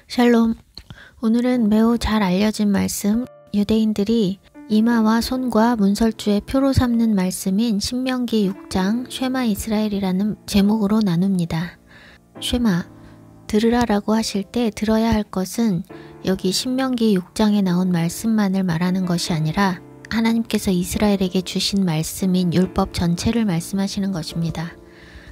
샬롬. 오늘은 매우 잘 알려진 말씀, 유대인들이 이마와 손과 문설주의 표로 삼는 말씀인 신명기 6장 쉐마 이스라엘이라는 제목으로 나눕니다. 쉐마, 들으라라고 하실 때 들어야 할 것은 여기 신명기 6장에 나온 말씀만을 말하는 것이 아니라 하나님께서 이스라엘에게 주신 말씀인 율법 전체를 말씀하시는 것입니다.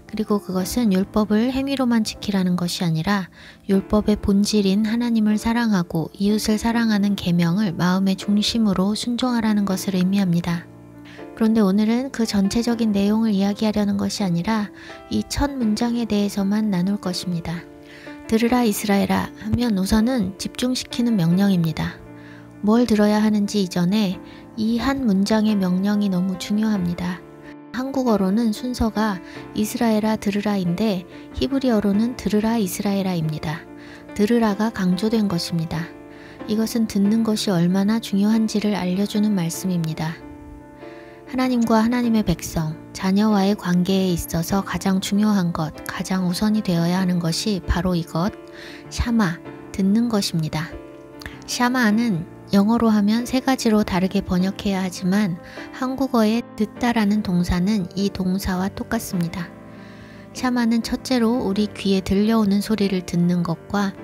그리고 그것은 율법을 행위로만 지키라는 것이 아니라 율법의 본질인 하나님을 사랑하고 이웃을 사랑하는 계명을 마음의 중심으로 순종하라는 것을 의미합니다. 그런데 오늘은 그 전체적인 내용을 이야기하려는 것이 아니라 이 첫 문장에 대해서만 나눌 것입니다. 들으라 이스라엘아 하면 우선은 집중시키는 명령입니다. 뭘 들어야 하는지 이전에 이 한 문장의 명령이 너무 중요합니다. 한국어로는 순서가 이스라엘아 들으라인데 히브리어로는 들으라 이스라엘아입니다. 들으라가 강조된 것입니다. 이것은 듣는 것이 얼마나 중요한지를 알려주는 말씀입니다. 하나님과 하나님의 백성, 자녀와의 관계에 있어서 가장 중요한 것, 가장 우선이 되어야 하는 것이 바로 이것, 샤마, 듣는 것입니다. 샤마는 영어로 하면 세 가지로 다르게 번역해야 하지만 한국어에 듣다라는 동사는 이 동사와 똑같습니다. 샤마는 첫째로 우리 귀에 들려오는 소리를 듣는 것과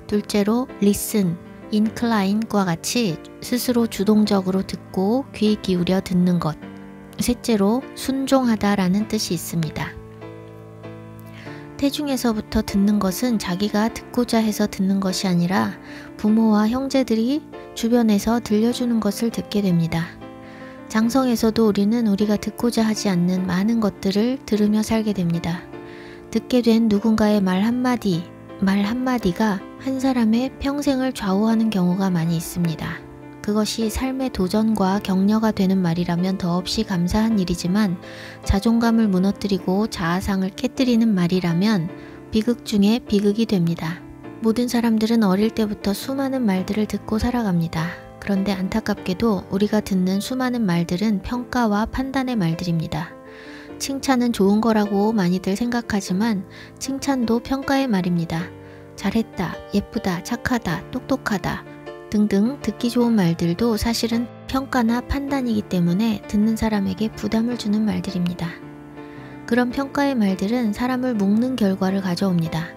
둘째로 listen, incline과 같이 스스로 주동적으로 듣고 귀 기울여 듣는 것, 셋째로 순종하다라는 뜻이 있습니다. 태중에서부터 듣는 것은 자기가 듣고자 해서 듣는 것이 아니라 부모와 형제들이 주변에서 들려주는 것을 듣게 됩니다. 장성에서도 우리는 우리가 듣고자 하지 않는 많은 것들을 들으며 살게 됩니다. 듣게 된 누군가의 말 한마디가 한 사람의 평생을 좌우하는 경우가 많이 있습니다. 그것이 삶의 도전과 격려가 되는 말이라면 더없이 감사한 일이지만 자존감을 무너뜨리고 자아상을 깨뜨리는 말이라면 비극 중에 비극이 됩니다. 모든 사람들은 어릴 때부터 수많은 말들을 듣고 살아갑니다. 그런데 안타깝게도 우리가 듣는 수많은 말들은 평가와 판단의 말들입니다. 칭찬은 좋은 거라고 많이들 생각하지만 칭찬도 평가의 말입니다. 잘했다, 예쁘다, 착하다, 똑똑하다 등등 듣기 좋은 말들도 사실은 평가나 판단이기 때문에 듣는 사람에게 부담을 주는 말들입니다. 그런 평가의 말들은 사람을 묶는 결과를 가져옵니다.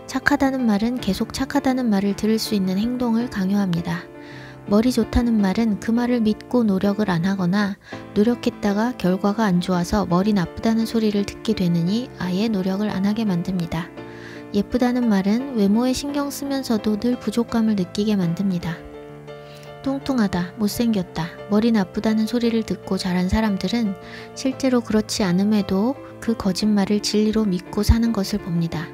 착하다는 말은 계속 착하다는 말을 들을 수 있는 행동을 강요합니다. 머리 좋다는 말은 그 말을 믿고 노력을 안 하거나 노력했다가 결과가 안 좋아서 머리 나쁘다는 소리를 듣게 되느니 아예 노력을 안 하게 만듭니다. 예쁘다는 말은 외모에 신경 쓰면서도 늘 부족감을 느끼게 만듭니다. 뚱뚱하다, 못생겼다, 머리 나쁘다는 소리를 듣고 자란 사람들은 실제로 그렇지 않음에도 그 거짓말을 진리로 믿고 사는 것을 봅니다.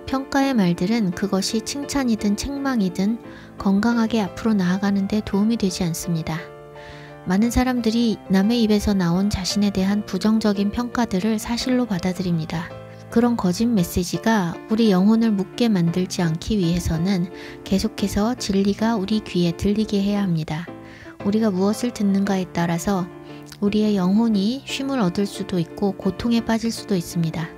평가의 말들은 그것이 칭찬이든 책망이든 건강하게 앞으로 나아가는 데 도움이 되지 않습니다. 많은 사람들이 남의 입에서 나온 자신에 대한 부정적인 평가들을 사실로 받아들입니다. 그런 거짓 메시지가 우리 영혼을 묻게 만들지 않기 위해서는 계속해서 진리가 우리 귀에 들리게 해야 합니다. 우리가 무엇을 듣는가에 따라서 우리의 영혼이 쉼을 얻을 수도 있고 고통에 빠질 수도 있습니다.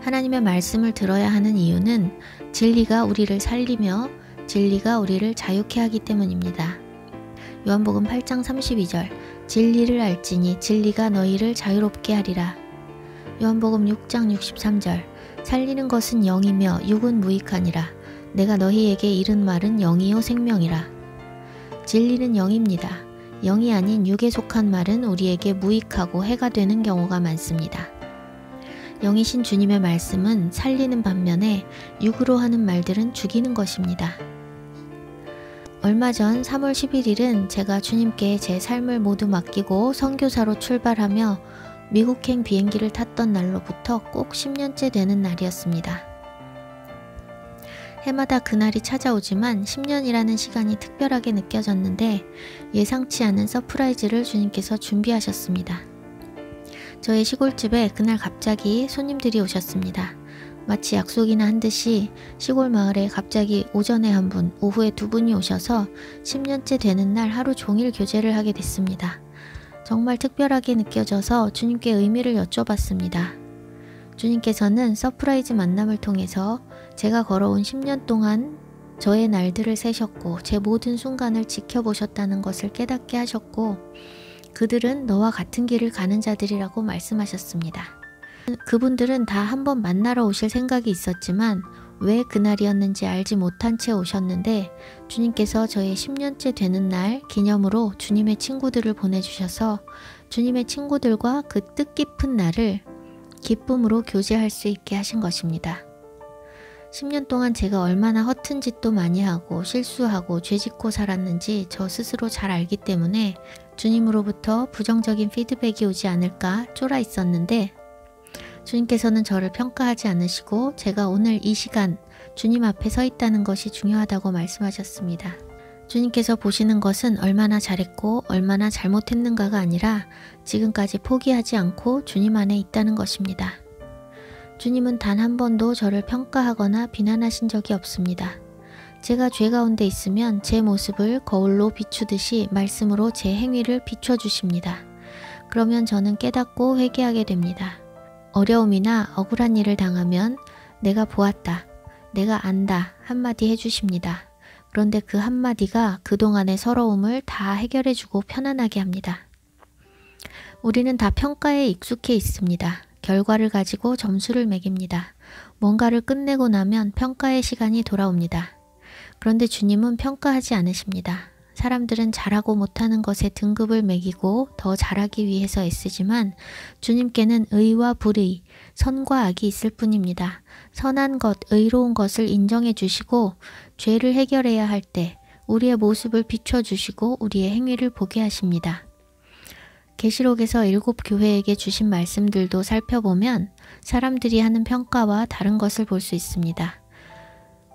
하나님의 말씀을 들어야 하는 이유는 진리가 우리를 살리며 진리가 우리를 자유케 하기 때문입니다. 요한복음 8장 32절 진리를 알지니 진리가 너희를 자유롭게 하리라. 요한복음 6장 63절 살리는 것은 영이며 육은 무익하니라. 내가 너희에게 이른 말은 영이요 생명이라. 진리는 영입니다. 영이 아닌 육에 속한 말은 우리에게 무익하고 해가 되는 경우가 많습니다. 영이신 주님의 말씀은 살리는 반면에 육으로 하는 말들은 죽이는 것입니다. 얼마 전 3월 11일은 제가 주님께 제 삶을 모두 맡기고 선교사로 출발하며 미국행 비행기를 탔던 날로부터 꼭 10년째 되는 날이었습니다. 해마다 그날이 찾아오지만 10년이라는 시간이 특별하게 느껴졌는데 예상치 않은 서프라이즈를 주님께서 준비하셨습니다. 저의 시골집에 그날 갑자기 손님들이 오셨습니다. 마치 약속이나 한 듯이 시골 마을에 갑자기 오전에 한 분, 오후에 두 분이 오셔서 10년째 되는 날 하루 종일 교제를 하게 됐습니다. 정말 특별하게 느껴져서 주님께 의미를 여쭤봤습니다. 주님께서는 서프라이즈 만남을 통해서 제가 걸어온 10년 동안 저의 날들을 세셨고 제 모든 순간을 지켜보셨다는 것을 깨닫게 하셨고 그들은 너와 같은 길을 가는 자들이라고 말씀하셨습니다. 그분들은 다 한번 만나러 오실 생각이 있었지만 왜 그날이었는지 알지 못한 채 오셨는데 주님께서 저의 10년째 되는 날 기념으로 주님의 친구들을 보내주셔서 주님의 친구들과 그 뜻깊은 날을 기쁨으로 교제할 수 있게 하신 것입니다. 10년 동안 제가 얼마나 허튼 짓도 많이 하고 실수하고 죄짓고 살았는지 저 스스로 잘 알기 때문에 주님으로부터 부정적인 피드백이 오지 않을까 쫄아 있었는데 주님께서는 저를 평가하지 않으시고 제가 오늘 이 시간 주님 앞에 서 있다는 것이 중요하다고 말씀하셨습니다. 주님께서 보시는 것은 얼마나 잘했고 얼마나 잘못했는가가 아니라 지금까지 포기하지 않고 주님 안에 있다는 것입니다. 주님은 단 한 번도 저를 평가하거나 비난하신 적이 없습니다. 제가 죄 가운데 있으면 제 모습을 거울로 비추듯이 말씀으로 제 행위를 비춰주십니다. 그러면 저는 깨닫고 회개하게 됩니다. 어려움이나 억울한 일을 당하면 내가 보았다, 내가 안다 한마디 해주십니다. 그런데 그 한마디가 그동안의 서러움을 다 해결해주고 편안하게 합니다. 우리는 다 평가에 익숙해 있습니다. 결과를 가지고 점수를 매깁니다. 뭔가를 끝내고 나면 평가의 시간이 돌아옵니다. 그런데 주님은 평가하지 않으십니다. 사람들은 잘하고 못하는 것에 등급을 매기고 더 잘하기 위해서 애쓰지만 주님께는 의와 불의, 선과 악이 있을 뿐입니다. 선한 것, 의로운 것을 인정해 주시고 죄를 해결해야 할 때 우리의 모습을 비춰주시고 우리의 행위를 보게 하십니다. 계시록에서 7 교회에게 주신 말씀들도 살펴보면 사람들이 하는 평가와 다른 것을 볼 수 있습니다.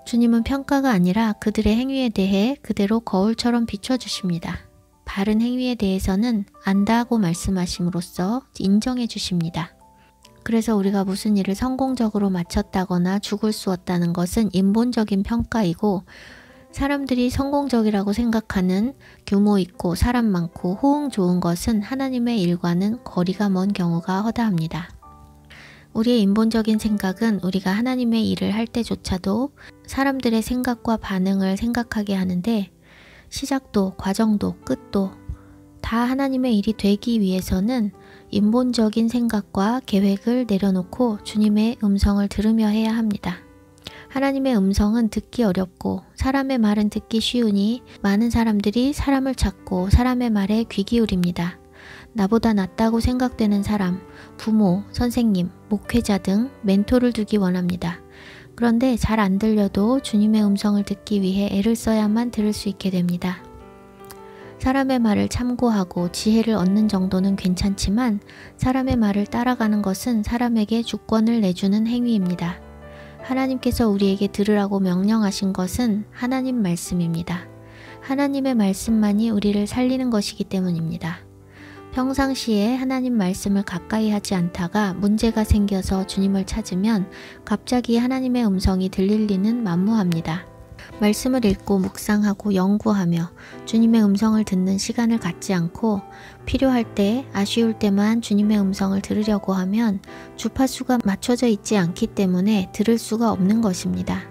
주님은 평가가 아니라 그들의 행위에 대해 그대로 거울처럼 비춰주십니다. 바른 행위에 대해서는 안다고 말씀하심으로써 인정해 주십니다. 그래서 우리가 무슨 일을 성공적으로 마쳤다거나 죽을 수 없다는 것은 인본적인 평가이고 사람들이 성공적이라고 생각하는 규모 있고 사람 많고 호응 좋은 것은 하나님의 일과는 거리가 먼 경우가 허다합니다. 우리의 인본적인 생각은 우리가 하나님의 일을 할 때조차도 사람들의 생각과 반응을 생각하게 하는데 시작도 과정도 끝도 다 하나님의 일이 되기 위해서는 인본적인 생각과 계획을 내려놓고 주님의 음성을 들으며 해야 합니다. 하나님의 음성은 듣기 어렵고 사람의 말은 듣기 쉬우니 많은 사람들이 사람을 찾고 사람의 말에 귀 기울입니다. 나보다 낫다고 생각되는 사람, 부모, 선생님, 목회자 등 멘토를 두기 원합니다. 그런데 잘 안 들려도 주님의 음성을 듣기 위해 애를 써야만 들을 수 있게 됩니다. 사람의 말을 참고하고 지혜를 얻는 정도는 괜찮지만 사람의 말을 따라가는 것은 사람에게 주권을 내주는 행위입니다. 하나님께서 우리에게 들으라고 명령하신 것은 하나님 말씀입니다. 하나님의 말씀만이 우리를 살리는 것이기 때문입니다. 평상시에 하나님 말씀을 가까이 하지 않다가 문제가 생겨서 주님을 찾으면 갑자기 하나님의 음성이 들릴 리는 만무합니다. 말씀을 읽고 묵상하고 연구하며 주님의 음성을 듣는 시간을 갖지 않고 필요할 때 아쉬울 때만 주님의 음성을 들으려고 하면 주파수가 맞춰져 있지 않기 때문에 들을 수가 없는 것입니다.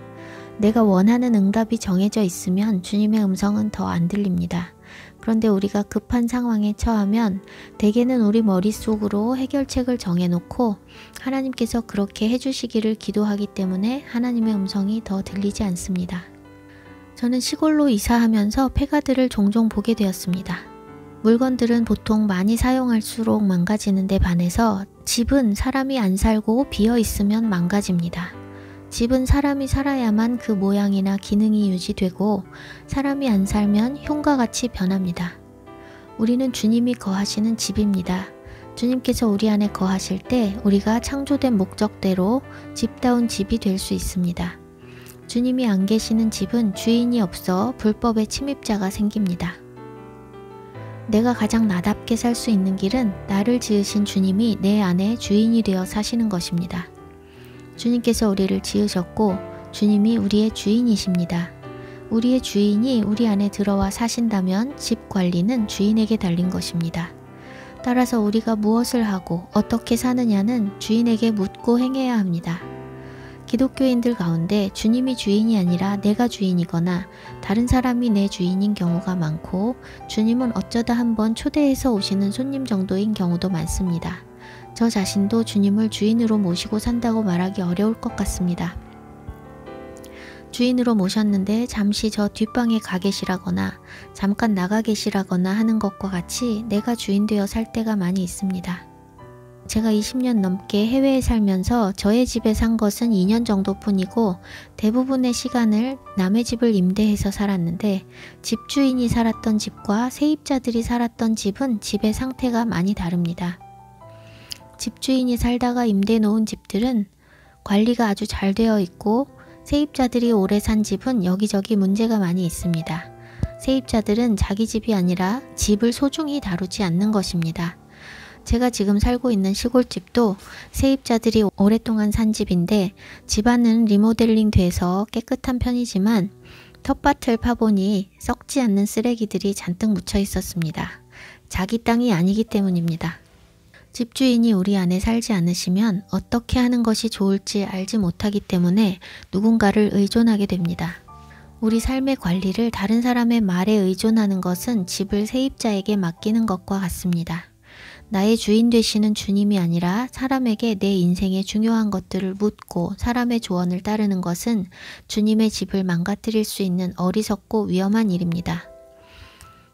내가 원하는 응답이 정해져 있으면 주님의 음성은 더 안 들립니다. 그런데 우리가 급한 상황에 처하면 대개는 우리 머릿속으로 해결책을 정해놓고 하나님께서 그렇게 해주시기를 기도하기 때문에 하나님의 음성이 더 들리지 않습니다. 저는 시골로 이사하면서 폐가들을 종종 보게 되었습니다. 물건들은 보통 많이 사용할수록 망가지는 데 반해서 집은 사람이 안 살고 비어 있으면 망가집니다. 집은 사람이 살아야만 그 모양이나 기능이 유지되고 사람이 안 살면 흉과 같이 변합니다. 우리는 주님이 거하시는 집입니다. 주님께서 우리 안에 거하실 때 우리가 창조된 목적대로 집다운 집이 될 수 있습니다. 주님이 안 계시는 집은 주인이 없어 불법의 침입자가 생깁니다. 내가 가장 나답게 살 수 있는 길은 나를 지으신 주님이 내 안에 주인이 되어 사시는 것입니다. 주님께서 우리를 지으셨고 주님이 우리의 주인이십니다. 우리의 주인이 우리 안에 들어와 사신다면 집 관리는 주인에게 달린 것입니다. 따라서 우리가 무엇을 하고 어떻게 사느냐는 주인에게 묻고 행해야 합니다. 기독교인들 가운데 주님이 주인이 아니라 내가 주인이거나 다른 사람이 내 주인인 경우가 많고, 주님은 어쩌다 한번 초대해서 오시는 손님 정도인 경우도 많습니다. 저 자신도 주님을 주인으로 모시고 산다고 말하기 어려울 것 같습니다. 주인으로 모셨는데 잠시 저 뒷방에 가 계시라거나 잠깐 나가 계시라거나 하는 것과 같이 내가 주인 되어 살 때가 많이 있습니다. 제가 20년 넘게 해외에 살면서 저의 집에 산 것은 2년 정도뿐이고, 대부분의 시간을 남의 집을 임대해서 살았는데, 집주인이 살았던 집과 세입자들이 살았던 집은 집의 상태가 많이 다릅니다. 집주인이 살다가 임대 놓은 집들은 관리가 아주 잘 되어 있고, 세입자들이 오래 산 집은 여기저기 문제가 많이 있습니다. 세입자들은 자기 집이 아니라 집을 소중히 다루지 않는 것입니다. 제가 지금 살고 있는 시골집도 세입자들이 오랫동안 산 집인데, 집안은 리모델링 돼서 깨끗한 편이지만 텃밭을 파보니 썩지 않는 쓰레기들이 잔뜩 묻혀 있었습니다. 자기 땅이 아니기 때문입니다. 집주인이 우리 안에 살지 않으시면 어떻게 하는 것이 좋을지 알지 못하기 때문에 누군가를 의존하게 됩니다. 우리 삶의 관리를 다른 사람의 말에 의존하는 것은 집을 세입자에게 맡기는 것과 같습니다. 나의 주인 되시는 주님이 아니라 사람에게 내 인생의 중요한 것들을 묻고 사람의 조언을 따르는 것은 주님의 집을 망가뜨릴 수 있는 어리석고 위험한 일입니다.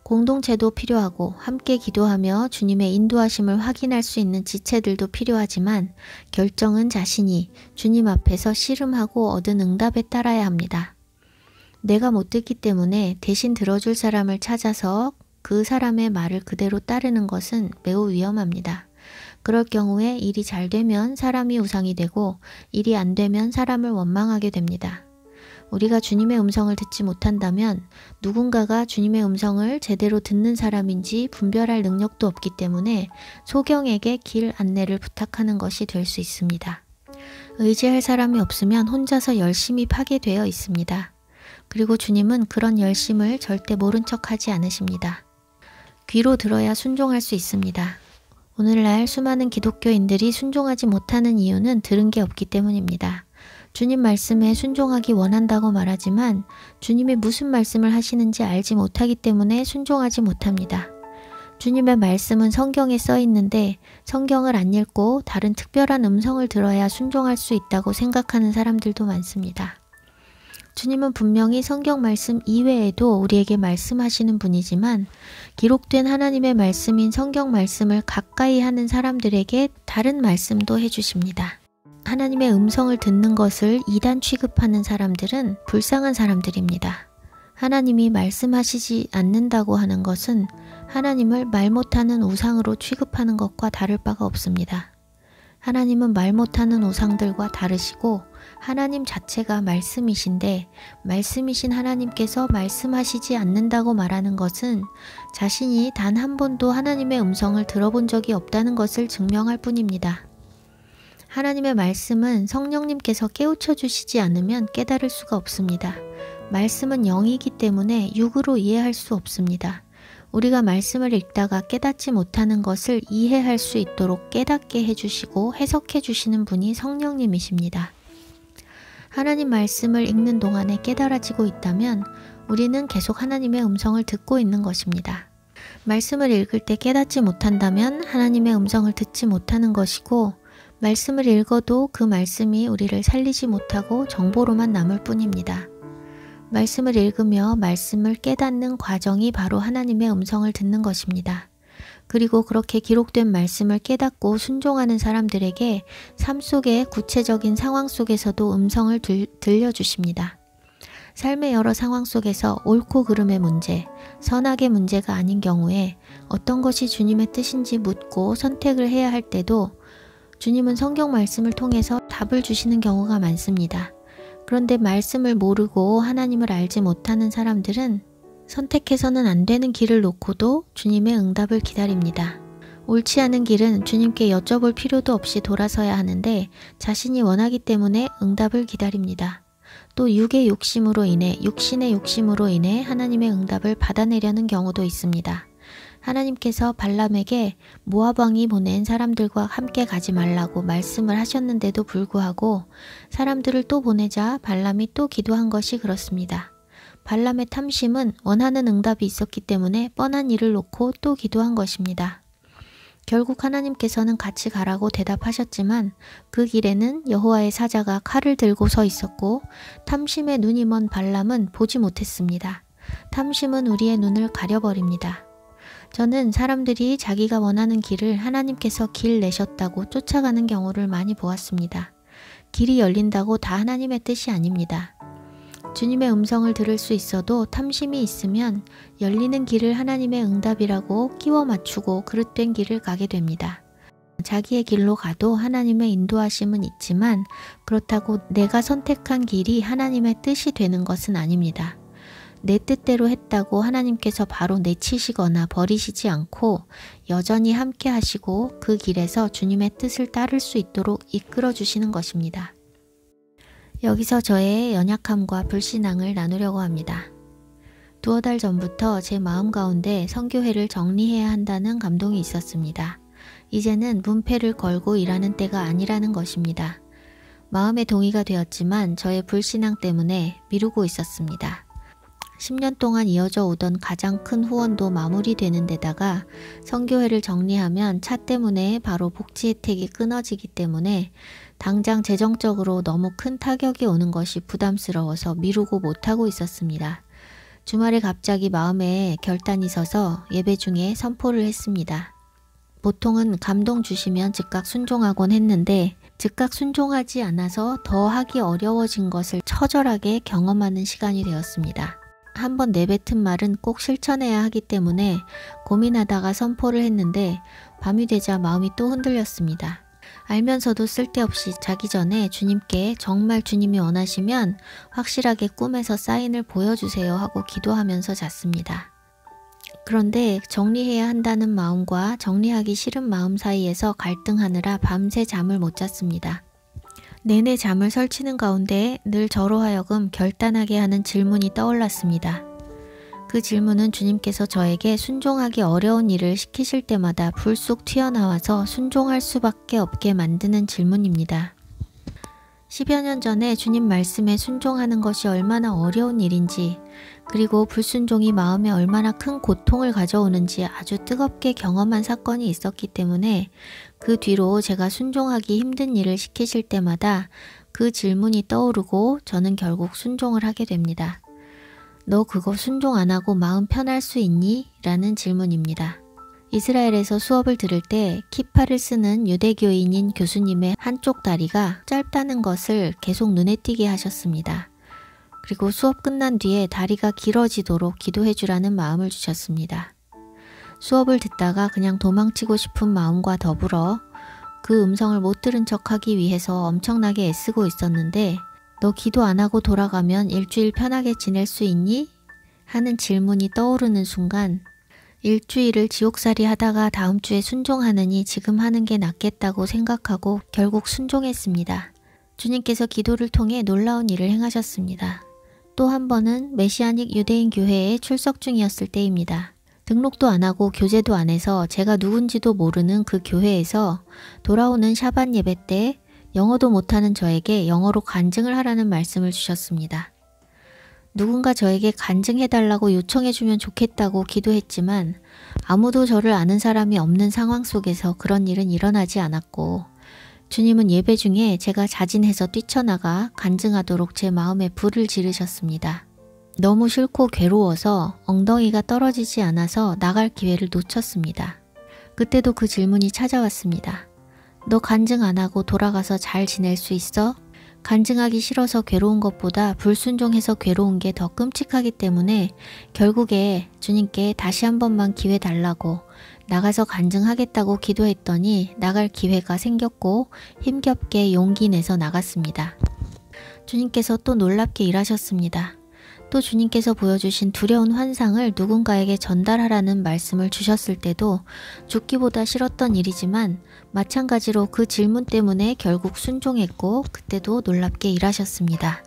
공동체도 필요하고 함께 기도하며 주님의 인도하심을 확인할 수 있는 지체들도 필요하지만, 결정은 자신이 주님 앞에서 씨름하고 얻은 응답에 따라야 합니다. 내가 못 듣기 때문에 대신 들어줄 사람을 찾아서 그 사람의 말을 그대로 따르는 것은 매우 위험합니다. 그럴 경우에 일이 잘 되면 사람이 우상이 되고, 일이 안 되면 사람을 원망하게 됩니다. 우리가 주님의 음성을 듣지 못한다면 누군가가 주님의 음성을 제대로 듣는 사람인지 분별할 능력도 없기 때문에 소경에게 길 안내를 부탁하는 것이 될 수 있습니다. 의지할 사람이 없으면 혼자서 열심히 파괴되어 있습니다. 그리고 주님은 그런 열심을 절대 모른 척하지 않으십니다. 귀로 들어야 순종할 수 있습니다. 오늘날 수많은 기독교인들이 순종하지 못하는 이유는 들은 게 없기 때문입니다. 주님 말씀에 순종하기 원한다고 말하지만 주님이 무슨 말씀을 하시는지 알지 못하기 때문에 순종하지 못합니다. 주님의 말씀은 성경에 써 있는데 성경을 안 읽고 다른 특별한 음성을 들어야 순종할 수 있다고 생각하는 사람들도 많습니다. 주님은 분명히 성경 말씀 이외에도 우리에게 말씀하시는 분이지만, 기록된 하나님의 말씀인 성경 말씀을 가까이 하는 사람들에게 다른 말씀도 해주십니다. 하나님의 음성을 듣는 것을 이단 취급하는 사람들은 불쌍한 사람들입니다. 하나님이 말씀하시지 않는다고 하는 것은 하나님을 말 못하는 우상으로 취급하는 것과 다를 바가 없습니다. 하나님은 말 못하는 우상들과 다르시고 하나님 자체가 말씀이신데, 말씀이신 하나님께서 말씀하시지 않는다고 말하는 것은 자신이 단 한 번도 하나님의 음성을 들어본 적이 없다는 것을 증명할 뿐입니다. 하나님의 말씀은 성령님께서 깨우쳐 주시지 않으면 깨달을 수가 없습니다. 말씀은 영이기 때문에 육으로 이해할 수 없습니다. 우리가 말씀을 읽다가 깨닫지 못하는 것을 이해할 수 있도록 깨닫게 해주시고 해석해 주시는 분이 성령님이십니다. 하나님 말씀을 읽는 동안에 깨달아지고 있다면 우리는 계속 하나님의 음성을 듣고 있는 것입니다. 말씀을 읽을 때 깨닫지 못한다면 하나님의 음성을 듣지 못하는 것이고, 말씀을 읽어도 그 말씀이 우리를 살리지 못하고 정보로만 남을 뿐입니다. 말씀을 읽으며 말씀을 깨닫는 과정이 바로 하나님의 음성을 듣는 것입니다. 그리고 그렇게 기록된 말씀을 깨닫고 순종하는 사람들에게 삶 속의 구체적인 상황 속에서도 음성을 들려주십니다. 삶의 여러 상황 속에서 옳고 그름의 문제, 선악의 문제가 아닌 경우에 어떤 것이 주님의 뜻인지 묻고 선택을 해야 할 때도 주님은 성경 말씀을 통해서 답을 주시는 경우가 많습니다. 그런데 말씀을 모르고 하나님을 알지 못하는 사람들은 선택해서는 안 되는 길을 놓고도 주님의 응답을 기다립니다. 옳지 않은 길은 주님께 여쭤볼 필요도 없이 돌아서야 하는데 자신이 원하기 때문에 응답을 기다립니다. 또 육의 욕심으로 인해, 육신의 욕심으로 인해 하나님의 응답을 받아내려는 경우도 있습니다. 하나님께서 발람에게 모압 왕이 보낸 사람들과 함께 가지 말라고 말씀을 하셨는데도 불구하고 사람들을 또 보내자 발람이 또 기도한 것이 그렇습니다. 발람의 탐심은 원하는 응답이 있었기 때문에 뻔한 일을 놓고 또 기도한 것입니다. 결국 하나님께서는 같이 가라고 대답하셨지만 그 길에는 여호와의 사자가 칼을 들고 서 있었고 탐심에 눈이 먼 발람은 보지 못했습니다. 탐심은 우리의 눈을 가려버립니다. 저는 사람들이 자기가 원하는 길을 하나님께서 길 내셨다고 쫓아가는 경우를 많이 보았습니다. 길이 열린다고 다 하나님의 뜻이 아닙니다. 주님의 음성을 들을 수 있어도 탐심이 있으면 열리는 길을 하나님의 응답이라고 끼워 맞추고 그릇된 길을 가게 됩니다. 자기의 길로 가도 하나님의 인도하심은 있지만 그렇다고 내가 선택한 길이 하나님의 뜻이 되는 것은 아닙니다. 내 뜻대로 했다고 하나님께서 바로 내치시거나 버리시지 않고 여전히 함께 하시고 그 길에서 주님의 뜻을 따를 수 있도록 이끌어 주시는 것입니다. 여기서 저의 연약함과 불신앙을 나누려고 합니다. 두어 달 전부터 제 마음 가운데 선교회를 정리해야 한다는 감동이 있었습니다. 이제는 문패를 걸고 일하는 때가 아니라는 것입니다. 마음의 동의가 되었지만 저의 불신앙 때문에 미루고 있었습니다. 10년 동안 이어져 오던 가장 큰 후원도 마무리되는 데다가 선교회를 정리하면 차 때문에 바로 복지 혜택이 끊어지기 때문에 당장 재정적으로 너무 큰 타격이 오는 것이 부담스러워서 미루고 못하고 있었습니다. 주말에 갑자기 마음에 결단이 서서 예배 중에 선포를 했습니다. 보통은 감동 주시면 즉각 순종하곤 했는데 즉각 순종하지 않아서 더 하기 어려워진 것을 처절하게 경험하는 시간이 되었습니다. 한번 내뱉은 말은 꼭 실천해야 하기 때문에 고민하다가 선포를 했는데 밤이 되자 마음이 또 흔들렸습니다. 알면서도 쓸데없이 자기 전에 주님께 정말 주님이 원하시면 확실하게 꿈에서 사인을 보여주세요 하고 기도하면서 잤습니다. 그런데 정리해야 한다는 마음과 정리하기 싫은 마음 사이에서 갈등하느라 밤새 잠을 못 잤습니다. 내내 잠을 설치는 가운데 늘 저로 하여금 결단하게 하는 질문이 떠올랐습니다. 그 질문은 주님께서 저에게 순종하기 어려운 일을 시키실 때마다 불쑥 튀어나와서 순종할 수밖에 없게 만드는 질문입니다. 10여 년 전에 주님 말씀에 순종하는 것이 얼마나 어려운 일인지 그리고 불순종이 마음에 얼마나 큰 고통을 가져오는지 아주 뜨겁게 경험한 사건이 있었기 때문에 그 뒤로 제가 순종하기 힘든 일을 시키실 때마다 그 질문이 떠오르고 저는 결국 순종을 하게 됩니다. 너 그거 순종 안 하고 마음 편할 수 있니? 라는 질문입니다. 이스라엘에서 수업을 들을 때 키파를 쓰는 유대교인인 교수님의 한쪽 다리가 짧다는 것을 계속 눈에 띄게 하셨습니다. 그리고 수업 끝난 뒤에 다리가 길어지도록 기도해 주라는 마음을 주셨습니다. 수업을 듣다가 그냥 도망치고 싶은 마음과 더불어 그 음성을 못 들은 척하기 위해서 엄청나게 애쓰고 있었는데 너 기도 안 하고 돌아가면 일주일 편하게 지낼 수 있니? 하는 질문이 떠오르는 순간 일주일을 지옥살이 하다가 다음 주에 순종하느니 지금 하는 게 낫겠다고 생각하고 결국 순종했습니다. 주님께서 기도를 통해 놀라운 일을 행하셨습니다. 또 한 번은 메시아닉 유대인 교회에 출석 중이었을 때입니다. 등록도 안 하고 교제도 안 해서 제가 누군지도 모르는 그 교회에서 돌아오는 샤반 예배 때 영어도 못하는 저에게 영어로 간증을 하라는 말씀을 주셨습니다. 누군가 저에게 간증해달라고 요청해주면 좋겠다고 기도했지만 아무도 저를 아는 사람이 없는 상황 속에서 그런 일은 일어나지 않았고 주님은 예배 중에 제가 자진해서 뛰쳐나가 간증하도록 제 마음에 불을 지르셨습니다. 너무 싫고 괴로워서 엉덩이가 떨어지지 않아서 나갈 기회를 놓쳤습니다. 그때도 그 질문이 찾아왔습니다. 너 간증 안 하고 돌아가서 잘 지낼 수 있어? 간증하기 싫어서 괴로운 것보다 불순종해서 괴로운 게 더 끔찍하기 때문에 결국에 주님께 다시 한 번만 기회 달라고 나가서 간증하겠다고 기도했더니 나갈 기회가 생겼고 힘겹게 용기 내서 나갔습니다. 주님께서 또 놀랍게 일하셨습니다. 또 주님께서 보여주신 두려운 환상을 누군가에게 전달하라는 말씀을 주셨을 때도 죽기보다 싫었던 일이지만 마찬가지로 그 질문 때문에 결국 순종했고 그때도 놀랍게 일하셨습니다.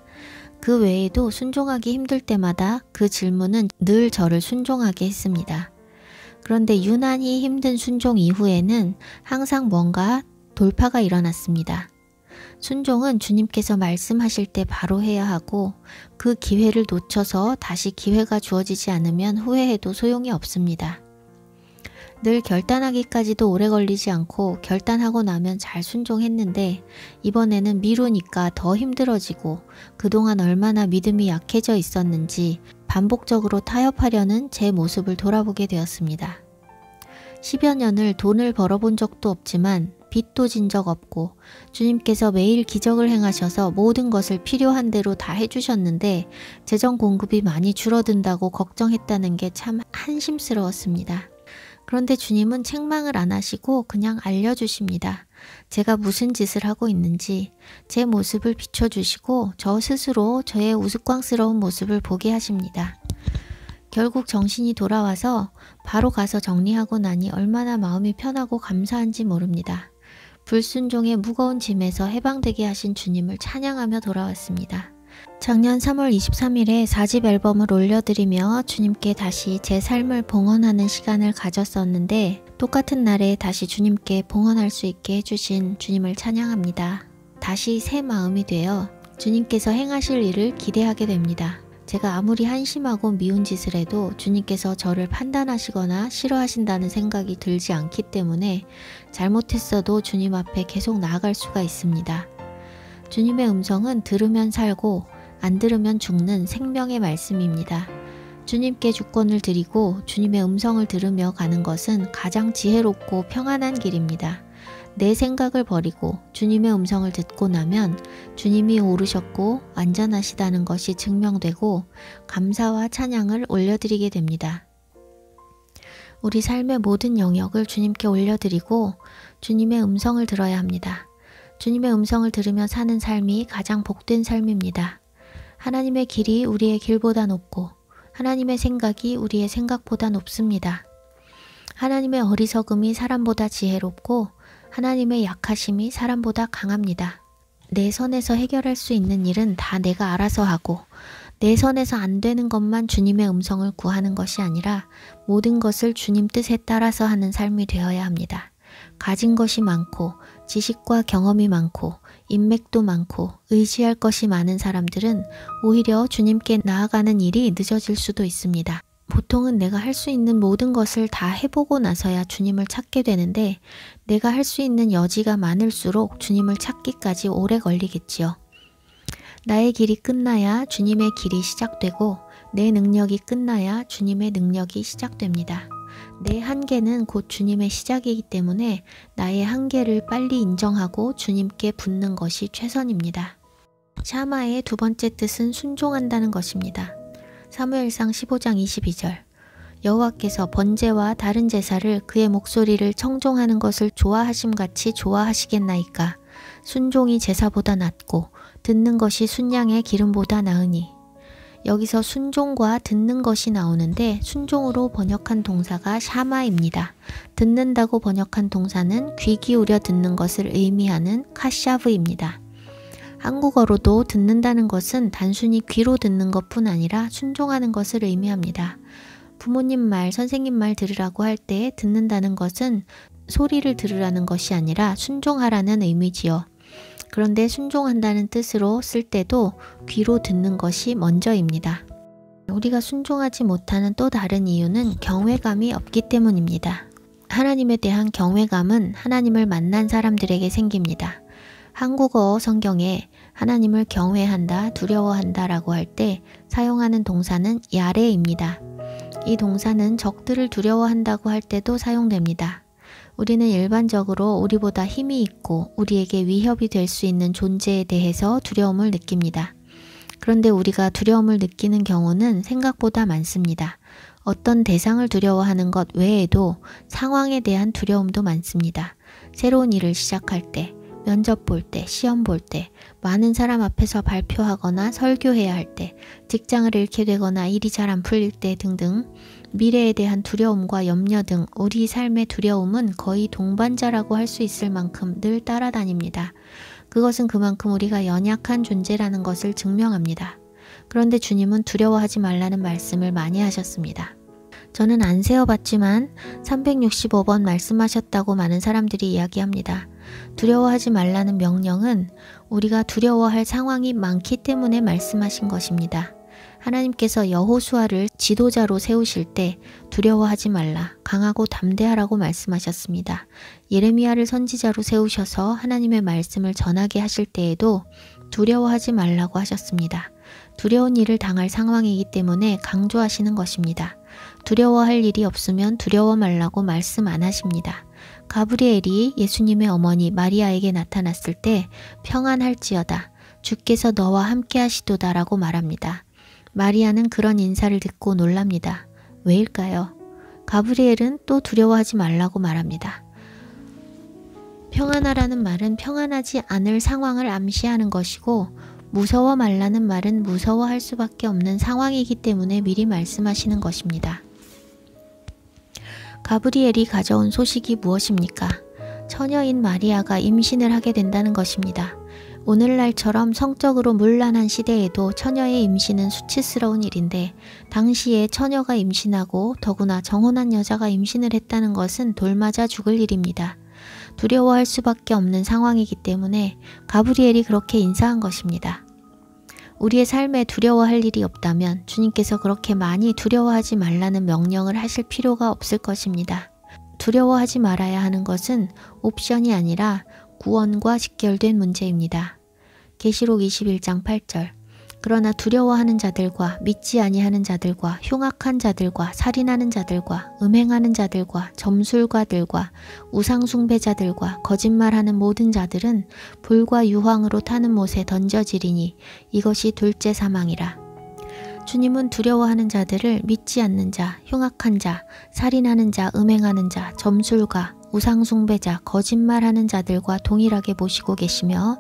그 외에도 순종하기 힘들 때마다 그 질문은 늘 저를 순종하게 했습니다. 그런데 유난히 힘든 순종 이후에는 항상 뭔가 돌파가 일어났습니다. 순종은 주님께서 말씀하실 때 바로 해야 하고 그 기회를 놓쳐서 다시 기회가 주어지지 않으면 후회해도 소용이 없습니다. 늘 결단하기까지도 오래 걸리지 않고 결단하고 나면 잘 순종했는데 이번에는 미루니까 더 힘들어지고 그동안 얼마나 믿음이 약해져 있었는지 반복적으로 타협하려는 제 모습을 돌아보게 되었습니다. 10여 년을 돈을 벌어본 적도 없지만 빚도 진 적 없고 주님께서 매일 기적을 행하셔서 모든 것을 필요한 대로 다 해주셨는데 재정 공급이 많이 줄어든다고 걱정했다는 게 참 한심스러웠습니다. 그런데 주님은 책망을 안 하시고 그냥 알려주십니다. 제가 무슨 짓을 하고 있는지 제 모습을 비춰주시고 저 스스로 저의 우스꽝스러운 모습을 보게 하십니다. 결국 정신이 돌아와서 바로 가서 정리하고 나니 얼마나 마음이 편하고 감사한지 모릅니다. 불순종의 무거운 짐에서 해방되게 하신 주님을 찬양하며 돌아왔습니다. 작년 3월 23일에 4집 앨범을 올려드리며 주님께 다시 제 삶을 봉헌하는 시간을 가졌었는데 똑같은 날에 다시 주님께 봉헌할 수 있게 해주신 주님을 찬양합니다. 다시 새 마음이 되어 주님께서 행하실 일을 기대하게 됩니다. 제가 아무리 한심하고 미운 짓을 해도 주님께서 저를 판단하시거나 싫어하신다는 생각이 들지 않기 때문에 잘못했어도 주님 앞에 계속 나아갈 수가 있습니다. 주님의 음성은 들으면 살고 안 들으면 죽는 생명의 말씀입니다. 주님께 주권을 드리고 주님의 음성을 들으며 가는 것은 가장 지혜롭고 평안한 길입니다. 내 생각을 버리고 주님의 음성을 듣고 나면 주님이 오르셨고 완전하시다는 것이 증명되고 감사와 찬양을 올려드리게 됩니다. 우리 삶의 모든 영역을 주님께 올려드리고 주님의 음성을 들어야 합니다. 주님의 음성을 들으며 사는 삶이 가장 복된 삶입니다. 하나님의 길이 우리의 길보다 높고 하나님의 생각이 우리의 생각보다 높습니다. 하나님의 어리석음이 사람보다 지혜롭고 하나님의 약하심이 사람보다 강합니다. 내 선에서 해결할 수 있는 일은 다 내가 알아서 하고 내 선에서 안 되는 것만 주님의 음성을 구하는 것이 아니라 모든 것을 주님 뜻에 따라서 하는 삶이 되어야 합니다. 가진 것이 많고 지식과 경험이 많고 인맥도 많고 의지할 것이 많은 사람들은 오히려 주님께 나아가는 일이 늦어질 수도 있습니다. 보통은 내가 할 수 있는 모든 것을 다 해보고 나서야 주님을 찾게 되는데 내가 할 수 있는 여지가 많을수록 주님을 찾기까지 오래 걸리겠지요. 나의 길이 끝나야 주님의 길이 시작되고 내 능력이 끝나야 주님의 능력이 시작됩니다. 내 한계는 곧 주님의 시작이기 때문에 나의 한계를 빨리 인정하고 주님께 붙는 것이 최선입니다. 샤마의 두 번째 뜻은 순종한다는 것입니다. 사무엘상 15장 22절 여호와께서 번제와 다른 제사를 그의 목소리를 청종하는 것을 좋아하심같이 좋아하시겠나이까. 순종이 제사보다 낫고 듣는 것이 순양의 기름보다 나으니. 여기서 순종과 듣는 것이 나오는데 순종으로 번역한 동사가 샤마입니다. 듣는다고 번역한 동사는 귀 기울여 듣는 것을 의미하는 카샤브입니다. 한국어로도 듣는다는 것은 단순히 귀로 듣는 것뿐 아니라 순종하는 것을 의미합니다. 부모님 말, 선생님 말 들으라고 할 때 듣는다는 것은 소리를 들으라는 것이 아니라 순종하라는 의미지요. 그런데 순종한다는 뜻으로 쓸 때도 귀로 듣는 것이 먼저입니다. 우리가 순종하지 못하는 또 다른 이유는 경외감이 없기 때문입니다. 하나님에 대한 경외감은 하나님을 만난 사람들에게 생깁니다. 한국어 성경에 하나님을 경외한다, 두려워한다 라고 할 때 사용하는 동사는 야레입니다. 이 동사는 적들을 두려워한다고 할 때도 사용됩니다. 우리는 일반적으로 우리보다 힘이 있고 우리에게 위협이 될 수 있는 존재에 대해서 두려움을 느낍니다. 그런데 우리가 두려움을 느끼는 경우는 생각보다 많습니다. 어떤 대상을 두려워하는 것 외에도 상황에 대한 두려움도 많습니다. 새로운 일을 시작할 때, 면접 볼 때, 시험 볼 때, 많은 사람 앞에서 발표하거나 설교해야 할 때, 직장을 잃게 되거나 일이 잘 안 풀릴 때 등등 미래에 대한 두려움과 염려 등 우리 삶의 두려움은 거의 동반자라고 할 수 있을 만큼 늘 따라다닙니다. 그것은 그만큼 우리가 연약한 존재라는 것을 증명합니다. 그런데 주님은 두려워하지 말라는 말씀을 많이 하셨습니다. 저는 안 세어봤지만 365번 말씀하셨다고 많은 사람들이 이야기합니다. 두려워하지 말라는 명령은 우리가 두려워할 상황이 많기 때문에 말씀하신 것입니다. 하나님께서 여호수아를 지도자로 세우실 때 두려워하지 말라, 강하고 담대하라고 말씀하셨습니다. 예레미야를 선지자로 세우셔서 하나님의 말씀을 전하게 하실 때에도 두려워하지 말라고 하셨습니다. 두려운 일을 당할 상황이기 때문에 강조하시는 것입니다. 두려워할 일이 없으면 두려워 말라고 말씀 안 하십니다. 가브리엘이 예수님의 어머니 마리아에게 나타났을 때 평안할지어다, 주께서 너와 함께 하시도다 라고 말합니다. 마리아는 그런 인사를 듣고 놀랍니다. 왜일까요? 가브리엘은 또 두려워하지 말라고 말합니다. 평안하라는 말은 평안하지 않을 상황을 암시하는 것이고, 무서워 말라는 말은 무서워할 수밖에 없는 상황이기 때문에 미리 말씀하시는 것입니다. 가브리엘이 가져온 소식이 무엇입니까? 처녀인 마리아가 임신을 하게 된다는 것입니다. 오늘날처럼 성적으로 문란한 시대에도 처녀의 임신은 수치스러운 일인데, 당시에 처녀가 임신하고 더구나 정혼한 여자가 임신을 했다는 것은 돌맞아 죽을 일입니다. 두려워할 수밖에 없는 상황이기 때문에 가브리엘이 그렇게 인사한 것입니다. 우리의 삶에 두려워할 일이 없다면 주님께서 그렇게 많이 두려워하지 말라는 명령을 하실 필요가 없을 것입니다. 두려워하지 말아야 하는 것은 옵션이 아니라 구원과 직결된 문제입니다. 계시록 21장 8절. 그러나 두려워하는 자들과 믿지 아니하는 자들과 흉악한 자들과 살인하는 자들과 음행하는 자들과 점술가들과 우상숭배자들과 거짓말하는 모든 자들은 불과 유황으로 타는 못에 던져지리니 이것이 둘째 사망이라. 주님은 두려워하는 자들을 믿지 않는 자, 흉악한 자, 살인하는 자, 음행하는 자, 점술가, 우상숭배자, 거짓말하는 자들과 동일하게 보시고 계시며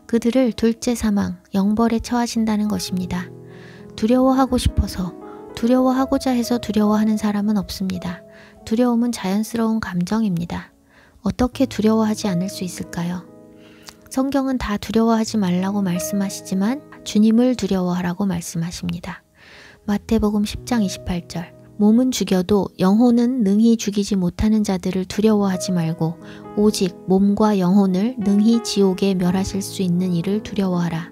그들을 둘째 사망, 영벌에 처하신다는 것입니다. 두려워하고 싶어서, 두려워하고자 해서 두려워하는 사람은 없습니다. 두려움은 자연스러운 감정입니다. 어떻게 두려워하지 않을 수 있을까요? 성경은 다 두려워하지 말라고 말씀하시지만 주님을 두려워하라고 말씀하십니다. 마태복음 10장 28절. 몸은 죽여도 영혼은 능히 죽이지 못하는 자들을 두려워하지 말고 오직 몸과 영혼을 능히 지옥에 멸하실 수 있는 이를 두려워하라.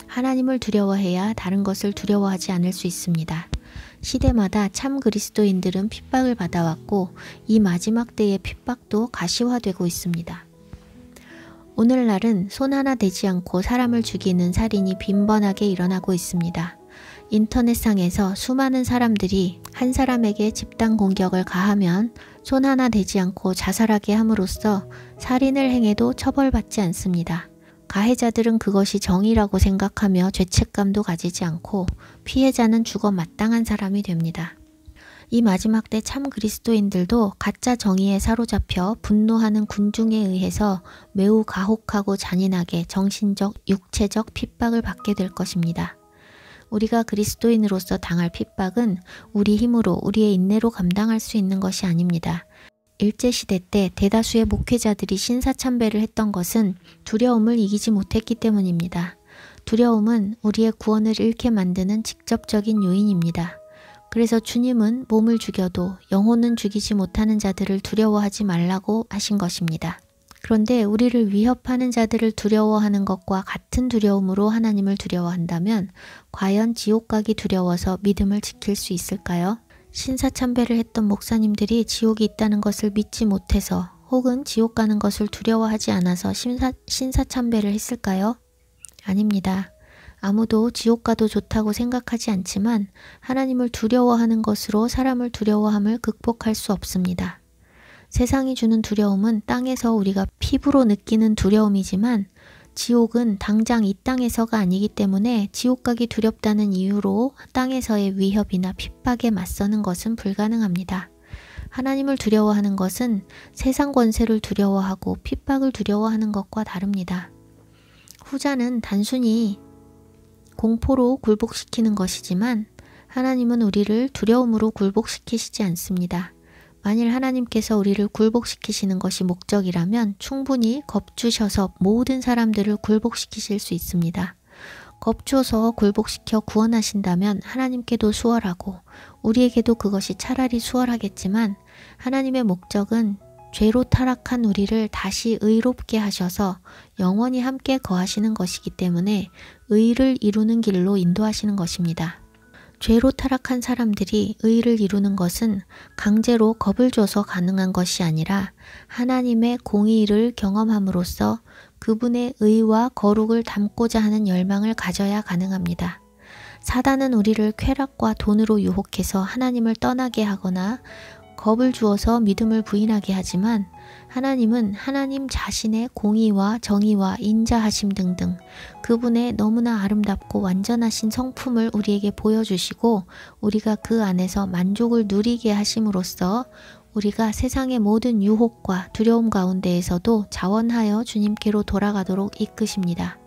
하나님을 두려워해야 다른 것을 두려워하지 않을 수 있습니다. 시대마다 참 그리스도인들은 핍박을 받아왔고 이 마지막 때의 핍박도 가시화되고 있습니다. 오늘날은 손 하나 대지 않고 사람을 죽이는 살인이 빈번하게 일어나고 있습니다. 인터넷상에서 수많은 사람들이 한 사람에게 집단 공격을 가하면 손 하나 대지 않고 자살하게 함으로써 살인을 행해도 처벌받지 않습니다. 가해자들은 그것이 정의라고 생각하며 죄책감도 가지지 않고 피해자는 죽어 마땅한 사람이 됩니다. 이 마지막 때 참 그리스도인들도 가짜 정의에 사로잡혀 분노하는 군중에 의해서 매우 가혹하고 잔인하게 정신적, 육체적 핍박을 받게 될 것입니다. 우리가 그리스도인으로서 당할 핍박은 우리 힘으로 우리의 인내로 감당할 수 있는 것이 아닙니다. 일제시대 때 대다수의 목회자들이 신사참배를 했던 것은 두려움을 이기지 못했기 때문입니다. 두려움은 우리의 구원을 잃게 만드는 직접적인 요인입니다. 그래서 주님은 몸을 죽여도 영혼은 죽이지 못하는 자들을 두려워하지 말라고 하신 것입니다. 그런데 우리를 위협하는 자들을 두려워하는 것과 같은 두려움으로 하나님을 두려워한다면 과연 지옥 가기 두려워서 믿음을 지킬 수 있을까요? 신사참배를 했던 목사님들이 지옥이 있다는 것을 믿지 못해서 혹은 지옥 가는 것을 두려워하지 않아서 신사참배를 했을까요? 아닙니다. 아무도 지옥 가도 좋다고 생각하지 않지만 하나님을 두려워하는 것으로 사람을 두려워함을 극복할 수 없습니다. 세상이 주는 두려움은 땅에서 우리가 피부로 느끼는 두려움이지만 지옥은 당장 이 땅에서가 아니기 때문에 지옥 가기 두렵다는 이유로 땅에서의 위협이나 핍박에 맞서는 것은 불가능합니다. 하나님을 두려워하는 것은 세상 권세를 두려워하고 핍박을 두려워하는 것과 다릅니다. 후자는 단순히 공포로 굴복시키는 것이지만 하나님은 우리를 두려움으로 굴복시키시지 않습니다. 만일 하나님께서 우리를 굴복시키시는 것이 목적이라면 충분히 겁주셔서 모든 사람들을 굴복시키실 수 있습니다. 겁줘서 굴복시켜 구원하신다면 하나님께도 수월하고 우리에게도 그것이 차라리 수월하겠지만 하나님의 목적은 죄로 타락한 우리를 다시 의롭게 하셔서 영원히 함께 거하시는 것이기 때문에 의를 이루는 길로 인도하시는 것입니다. 죄로 타락한 사람들이 의를 이루는 것은 강제로 겁을 줘서 가능한 것이 아니라 하나님의 공의를 경험함으로써 그분의 의와 거룩을 담고자 하는 열망을 가져야 가능합니다. 사단은 우리를 쾌락과 돈으로 유혹해서 하나님을 떠나게 하거나 겁을 주어서 믿음을 부인하게 하지만 하나님은 하나님 자신의 공의와 정의와 인자하심 등등 그분의 너무나 아름답고 완전하신 성품을 우리에게 보여주시고 우리가 그 안에서 만족을 누리게 하심으로써 우리가 세상의 모든 유혹과 두려움 가운데에서도 자원하여 주님께로 돌아가도록 이끄십니다.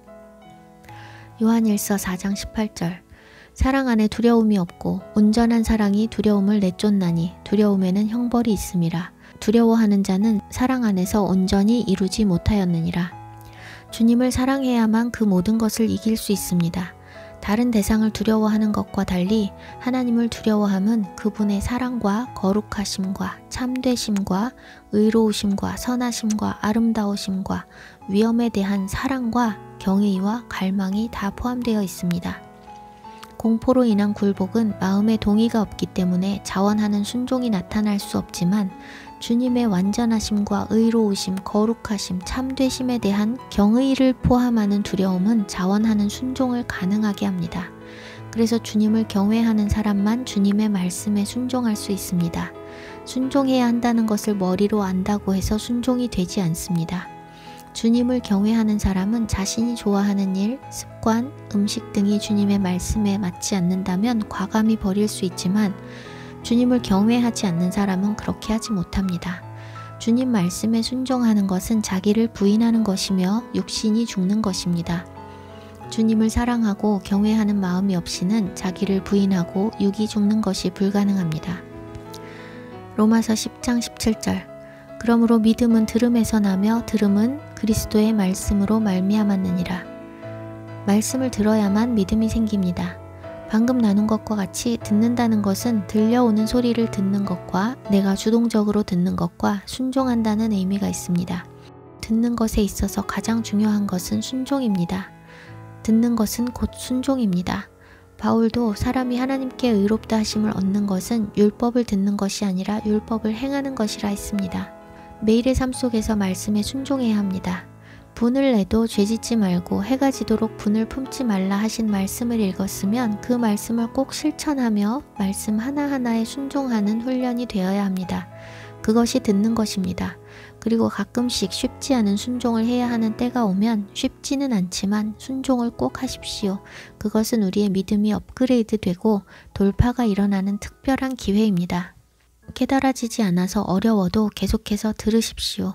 요한일서 4장 18절 사랑 안에 두려움이 없고 온전한 사랑이 두려움을 내쫓나니 두려움에는 형벌이 있음이라. 두려워하는 자는 사랑 안에서 온전히 이루지 못하였느니라. 주님을 사랑해야만 그 모든 것을 이길 수 있습니다. 다른 대상을 두려워하는 것과 달리 하나님을 두려워함은 그분의 사랑과 거룩하심과 참되심과 의로우심과 선하심과 아름다우심과 위엄에 대한 사랑과 경외와 갈망이 다 포함되어 있습니다. 공포로 인한 굴복은 마음의 동의가 없기 때문에 자원하는 순종이 나타날 수 없지만 주님의 완전하심과 의로우심, 거룩하심, 참되심에 대한 경의를 포함하는 두려움은 자원하는 순종을 가능하게 합니다. 그래서 주님을 경외하는 사람만 주님의 말씀에 순종할 수 있습니다. 순종해야 한다는 것을 머리로 안다고 해서 순종이 되지 않습니다. 주님을 경외하는 사람은 자신이 좋아하는 일, 습관, 음식 등이 주님의 말씀에 맞지 않는다면 과감히 버릴 수 있지만 주님을 경외하지 않는 사람은 그렇게 하지 못합니다. 주님 말씀에 순종하는 것은 자기를 부인하는 것이며 육신이 죽는 것입니다. 주님을 사랑하고 경외하는 마음이 없이는 자기를 부인하고 육이 죽는 것이 불가능합니다. 로마서 10장 17절 그러므로 믿음은 들음에서 나며 들음은 그리스도의 말씀으로 말미암았느니라. 말씀을 들어야만 믿음이 생깁니다. 방금 나눈 것과 같이 듣는다는 것은 들려오는 소리를 듣는 것과 내가 주동적으로 듣는 것과 순종한다는 의미가 있습니다. 듣는 것에 있어서 가장 중요한 것은 순종입니다. 듣는 것은 곧 순종입니다. 바울도 사람이 하나님께 의롭다 하심을 얻는 것은 율법을 듣는 것이 아니라 율법을 행하는 것이라 했습니다. 매일의 삶 속에서 말씀에 순종해야 합니다. 분을 내도 죄짓지 말고 해가 지도록 분을 품지 말라 하신 말씀을 읽었으면 그 말씀을 꼭 실천하며 말씀 하나하나에 순종하는 훈련이 되어야 합니다. 그것이 듣는 것입니다. 그리고 가끔씩 쉽지 않은 순종을 해야 하는 때가 오면 쉽지는 않지만 순종을 꼭 하십시오. 그것은 우리의 믿음이 업그레이드 되고 돌파가 일어나는 특별한 기회입니다. 깨달아지지 않아서 어려워도 계속해서 들으십시오.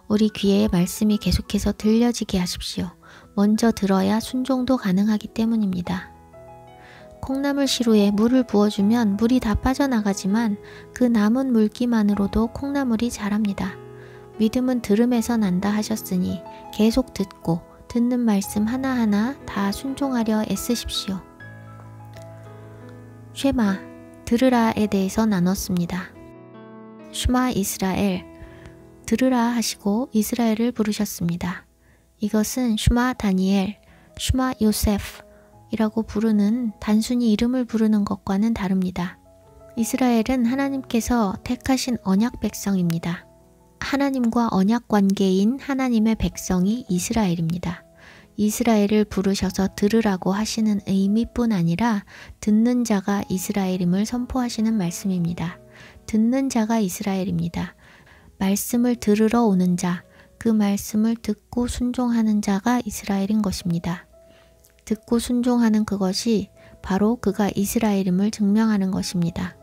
우리 귀에 말씀이 계속해서 들려지게 하십시오. 먼저 들어야 순종도 가능하기 때문입니다. 콩나물 시루에 물을 부어주면 물이 다 빠져나가지만 그 남은 물기만으로도 콩나물이 자랍니다. 믿음은 들음에서 난다 하셨으니 계속 듣고 듣는 말씀 하나하나 다 순종하려 애쓰십시오. 쉐마, 들으라에 대해서 나눴습니다. 슈마 이스라엘, 들으라 하시고 이스라엘을 부르셨습니다. 이것은 슈마 다니엘, 슈마 요세프 이라고 부르는 단순히 이름을 부르는 것과는 다릅니다. 이스라엘은 하나님께서 택하신 언약 백성입니다. 하나님과 언약 관계인 하나님의 백성이 이스라엘입니다. 이스라엘을 부르셔서 들으라고 하시는 의미뿐 아니라 듣는 자가 이스라엘임을 선포하시는 말씀입니다. 듣는 자가 이스라엘입니다. 말씀을 들으러 오는 자, 그 말씀을 듣고 순종하는 자가 이스라엘인 것입니다. 듣고 순종하는 그것이 바로 그가 이스라엘임을 증명하는 것입니다.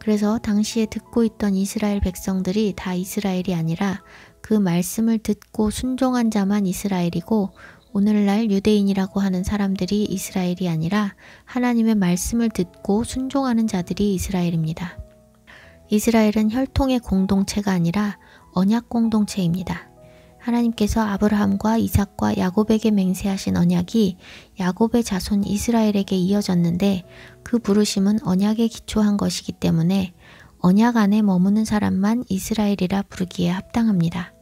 그래서 당시에 듣고 있던 이스라엘 백성들이 다 이스라엘이 아니라 그 말씀을 듣고 순종한 자만 이스라엘이고 오늘날 유대인이라고 하는 사람들이 이스라엘이 아니라 하나님의 말씀을 듣고 순종하는 자들이 이스라엘입니다. 이스라엘은 혈통의 공동체가 아니라 언약 공동체입니다. 하나님께서 아브라함과 이삭과 야곱에게 맹세하신 언약이 야곱의 자손 이스라엘에게 이어졌는데 그 부르심은 언약에 기초한 것이기 때문에 언약 안에 머무는 사람만 이스라엘이라 부르기에 합당합니다.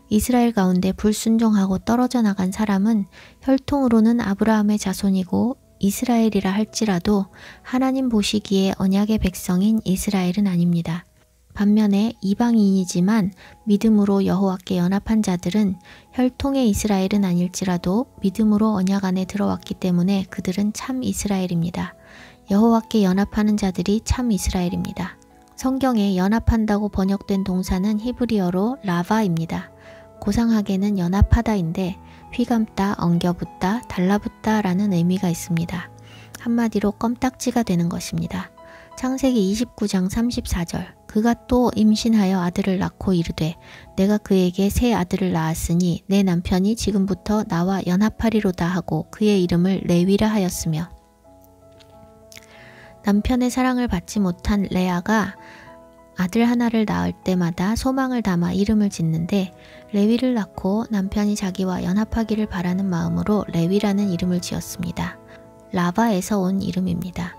이스라엘 가운데 불순종하고 떨어져 나간 사람은 혈통으로는 아브라함의 자손이고 이스라엘이라 할지라도 하나님 보시기에 언약의 백성인 이스라엘은 아닙니다. 반면에 이방인이지만 믿음으로 여호와께 연합한 자들은 혈통의 이스라엘은 아닐지라도 믿음으로 언약 안에 들어왔기 때문에 그들은 참 이스라엘입니다. 여호와께 연합하는 자들이 참 이스라엘입니다. 성경에 연합한다고 번역된 동사는 히브리어로 라바입니다. 고상하게는 연합하다인데 휘감다, 엉겨붙다, 달라붙다 라는 의미가 있습니다. 한마디로 껌딱지가 되는 것입니다. 창세기 29장 34절 그가 또 임신하여 아들을 낳고 이르되 내가 그에게 새 아들을 낳았으니 내 남편이 지금부터 나와 연합하리로다 하고 그의 이름을 레위라 하였으며 남편의 사랑을 받지 못한 레아가 아들 하나를 낳을 때마다 소망을 담아 이름을 짓는데 레위를 낳고 남편이 자기와 연합하기를 바라는 마음으로 레위라는 이름을 지었습니다. 라바에서 온 이름입니다.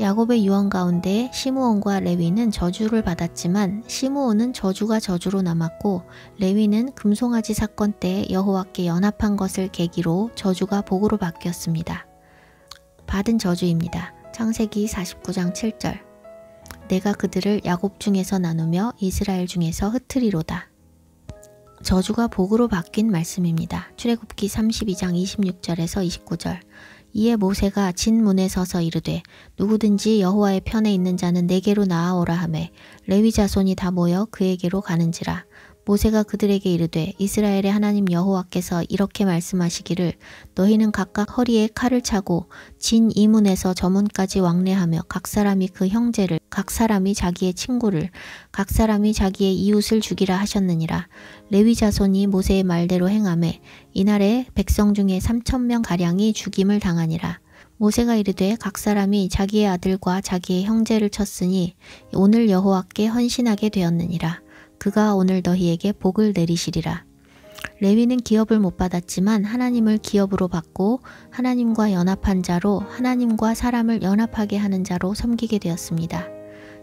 야곱의 유언 가운데 시므온과 레위는 저주를 받았지만 시므온은 저주가 저주로 남았고 레위는 금송아지 사건 때 여호와께 연합한 것을 계기로 저주가 복으로 바뀌었습니다. 받은 저주입니다. 창세기 49장 7절 내가 그들을 야곱 중에서 나누며 이스라엘 중에서 흩으리로다. 저주가 복으로 바뀐 말씀입니다. 출애굽기 32장 26절에서 29절 이에 모세가 진문에 서서 이르되 누구든지 여호와의 편에 있는 자는 내게로 나아오라 하매 레위 자손이 다 모여 그에게로 가는지라. 모세가 그들에게 이르되 이스라엘의 하나님 여호와께서 이렇게 말씀하시기를 너희는 각각 허리에 칼을 차고 진 이 문에서 저 문까지 왕래하며 각 사람이 그 형제를 각 사람이 자기의 친구를 각 사람이 자기의 이웃을 죽이라 하셨느니라. 레위 자손이 모세의 말대로 행하매 이날에 백성 중에 3,000명 가량이 죽임을 당하니라. 모세가 이르되 각 사람이 자기의 아들과 자기의 형제를 쳤으니 오늘 여호와께 헌신하게 되었느니라. 그가 오늘 너희에게 복을 내리시리라. 레위는 기업을 못 받았지만 하나님을 기업으로 받고 하나님과 연합한 자로 하나님과 사람을 연합하게 하는 자로 섬기게 되었습니다.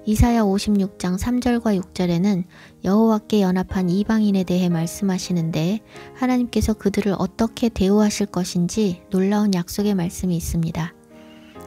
이사야 56장 3절과 6절에는 여호와께 연합한 이방인에 대해 말씀하시는데 하나님께서 그들을 어떻게 대우하실 것인지 놀라운 약속의 말씀이 있습니다.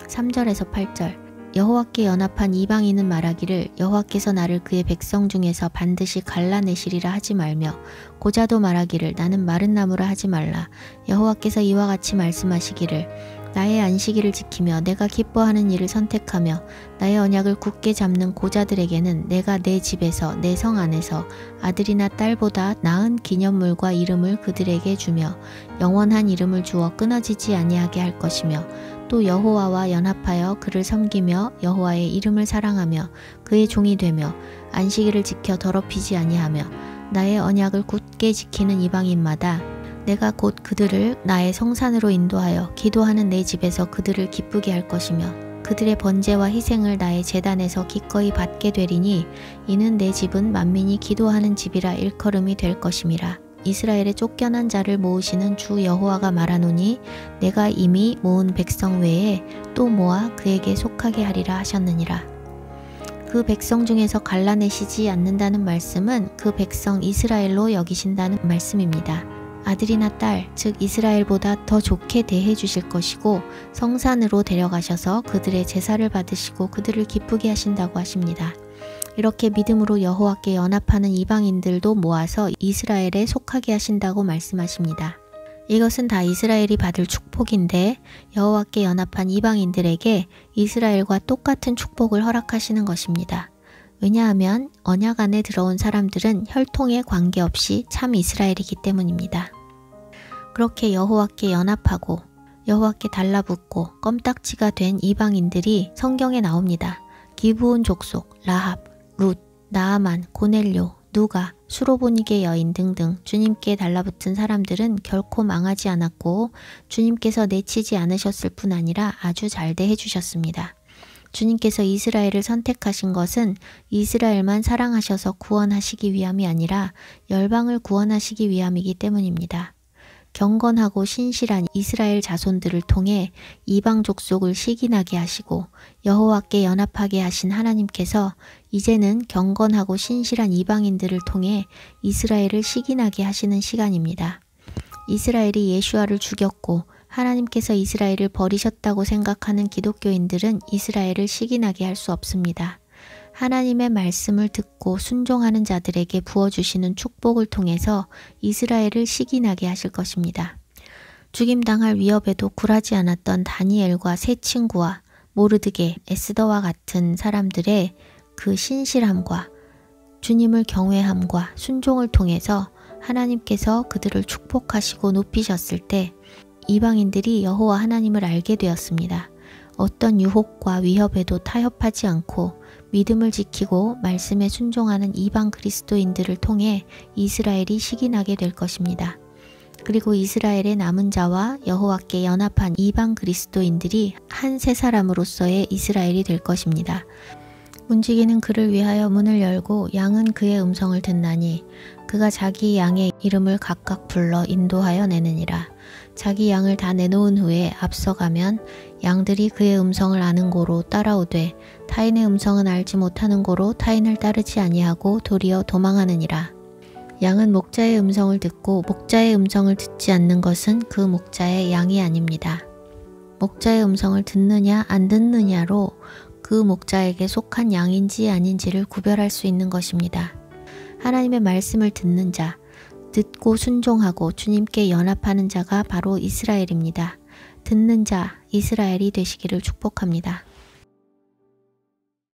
3절에서 8절 여호와께 연합한 이방인은 말하기를 여호와께서 나를 그의 백성 중에서 반드시 갈라내시리라 하지 말며 고자도 말하기를 나는 마른 나무라 하지 말라. 여호와께서 이와 같이 말씀하시기를 나의 안식일을 지키며 내가 기뻐하는 일을 선택하며 나의 언약을 굳게 잡는 고자들에게는 내가 내 집에서 내 성 안에서 아들이나 딸보다 나은 기념물과 이름을 그들에게 주며 영원한 이름을 주어 끊어지지 아니하게 할 것이며 또 여호와와 연합하여 그를 섬기며 여호와의 이름을 사랑하며 그의 종이 되며 안식일을 지켜 더럽히지 아니하며 나의 언약을 굳게 지키는 이방인마다 내가 곧 그들을 나의 성산으로 인도하여 기도하는 내 집에서 그들을 기쁘게 할 것이며 그들의 번제와 희생을 나의 제단에서 기꺼이 받게 되리니 이는 내 집은 만민이 기도하는 집이라 일컬음이 될 것임이라. 이스라엘의 쫓겨난 자를 모으시는 주 여호와가 말하노니 내가 이미 모은 백성 외에 또 모아 그에게 속하게 하리라 하셨느니라. 그 백성 중에서 갈라내시지 않는다는 말씀은 그 백성 이스라엘로 여기신다는 말씀입니다. 아들이나 딸, 즉 이스라엘보다 더 좋게 대해 주실 것이고 성산으로 데려가셔서 그들의 제사를 받으시고 그들을 기쁘게 하신다고 하십니다. 이렇게 믿음으로 여호와께 연합하는 이방인들도 모아서 이스라엘에 속하게 하신다고 말씀하십니다. 이것은 다 이스라엘이 받을 축복인데 여호와께 연합한 이방인들에게 이스라엘과 똑같은 축복을 허락하시는 것입니다. 왜냐하면 언약 안에 들어온 사람들은 혈통에 관계없이 참 이스라엘이기 때문입니다. 그렇게 여호와께 연합하고 여호와께 달라붙고 껌딱지가 된 이방인들이 성경에 나옵니다. 기브온 족속, 라합, 룻, 나아만, 고넬료, 누가, 수로보니게 여인 등등 주님께 달라붙은 사람들은 결코 망하지 않았고 주님께서 내치지 않으셨을 뿐 아니라 아주 잘 대해 주셨습니다. 주님께서 이스라엘을 선택하신 것은 이스라엘만 사랑하셔서 구원하시기 위함이 아니라 열방을 구원하시기 위함이기 때문입니다. 경건하고 신실한 이스라엘 자손들을 통해 이방 족속을 시기나게 하시고 여호와께 연합하게 하신 하나님께서 이제는 경건하고 신실한 이방인들을 통해 이스라엘을 시기나게 하시는 시간입니다. 이스라엘이 예수아를 죽였고 하나님께서 이스라엘을 버리셨다고 생각하는 기독교인들은 이스라엘을 시기나게 할 수 없습니다. 하나님의 말씀을 듣고 순종하는 자들에게 부어주시는 축복을 통해서 이스라엘을 시기나게 하실 것입니다. 죽임당할 위협에도 굴하지 않았던 다니엘과 세 친구와 모르드게, 에스더와 같은 사람들의 그 신실함과 주님을 경외함과 순종을 통해서 하나님께서 그들을 축복하시고 높이셨을 때 이방인들이 여호와 하나님을 알게 되었습니다. 어떤 유혹과 위협에도 타협하지 않고 믿음을 지키고 말씀에 순종하는 이방 그리스도인들을 통해 이스라엘이 시기나게 될 것입니다. 그리고 이스라엘의 남은 자와 여호와께 연합한 이방 그리스도인들이 한 세 사람으로서의 이스라엘이 될 것입니다. 문지기는 그를 위하여 문을 열고 양은 그의 음성을 듣나니 그가 자기 양의 이름을 각각 불러 인도하여 내느니라. 자기 양을 다 내놓은 후에 앞서가면 양들이 그의 음성을 아는 고로 따라오되 타인의 음성은 알지 못하는 고로 타인을 따르지 아니하고 도리어 도망하느니라. 양은 목자의 음성을 듣고 목자의 음성을 듣지 않는 것은 그 목자의 양이 아닙니다. 목자의 음성을 듣느냐 안 듣느냐로 그 목자에게 속한 양인지 아닌지를 구별할 수 있는 것입니다. 하나님의 말씀을 듣는 자, 듣고 순종하고 주님께 연합하는 자가 바로 이스라엘입니다. 듣는 자, 이스라엘이 되시기를 축복합니다.